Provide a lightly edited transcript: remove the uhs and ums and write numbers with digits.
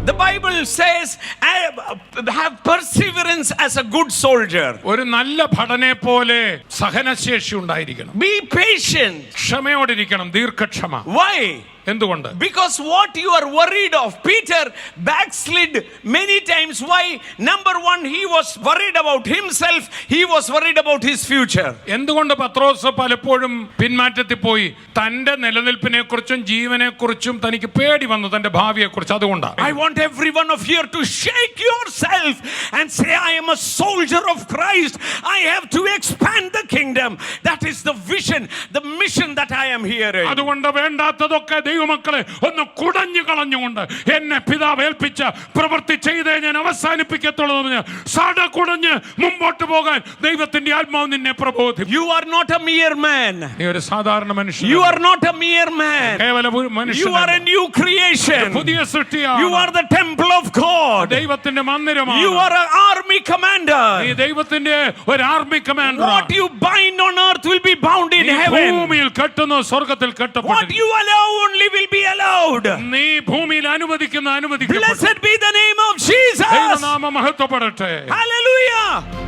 The Bible says, have perseverance as a good soldier. ഒരു നല്ല ഭടനെ പോലെ സഹനശേഷി ഉണ്ടായിരിക്കണം. Be patient. ക്ഷമയോടിരിക്കണം, ദീർഘക്ഷമ. Why? എന്തുകൊണ്ട്? Because what you are worried of, Peter backslid many times. Why? Number one, he was worried about himself. He was worried about his future. എന്തുകൊണ്ട് പത്രോസ് പലപ്പോഴും പിന്മാറ്റത്തിൽ പോയി? തന്റെ നിലനിൽപ്പിനെ കുറിച്ചും ജീവനെ കുറിച്ചും തനിക്ക് പേടി വന്നു, തന്റെ ഭാവിയെ കുറിച്ച്. അതുകൊണ്ടാണ്. I want every one of you to shake yourself and say, I am a soldier of Christ. I have to expand the kingdom. That is the vision, the mission that I am hearing. അതുകൊണ്ട് വേണ്ടാത്തതൊക്കെ ദൈവമക്കളെ ഒന്ന് കുടഞ്ഞു കളഞ്ഞുകൊണ്ട് എന്നെ പിതാവ് ഏൽപ്പിച്ച പ്രവൃത്തി ചെയ്തേ ഞാൻ അവസാനിപ്പിക്കത്തുള്ളൂ എന്ന് സട കുടഞ്ഞ് മുമ്പോട്ട് പോകാൻ ദൈവത്തിന്റെ ആത്മാവ് നിന്നെ പ്രബോധിപ്പിക്കും. You are not a mere man. നീ ഒരു സാധാരണ മനുഷ്യൻ. You are not a mere man. കേവല മനുഷ്യൻ. You are a new creation. പുതിയ സൃഷ്ടിയാണ്. You are the temple of God. ദൈവത്തിന്റെ മന്ദിരമാണ്. You are an army commander. നീ ദൈവത്തിന്റെ ഒരു army commander. What you bind on earth will be bound in heaven. ഭൂമിയിൽ കെട്ടുന്നു സ്വർഗ്ഗത്തിൽ കെട്ടപ്പെടും. What you allow only will be allowed. നീ ഭൂമിയിൽ അനുവദിക്കുന്ന അനുവദിക്കപ്പെടും. Blessed be the name of Jesus. ദൈവനാമം മഹത്വപ്പെടട്ടെ. Hallelujah.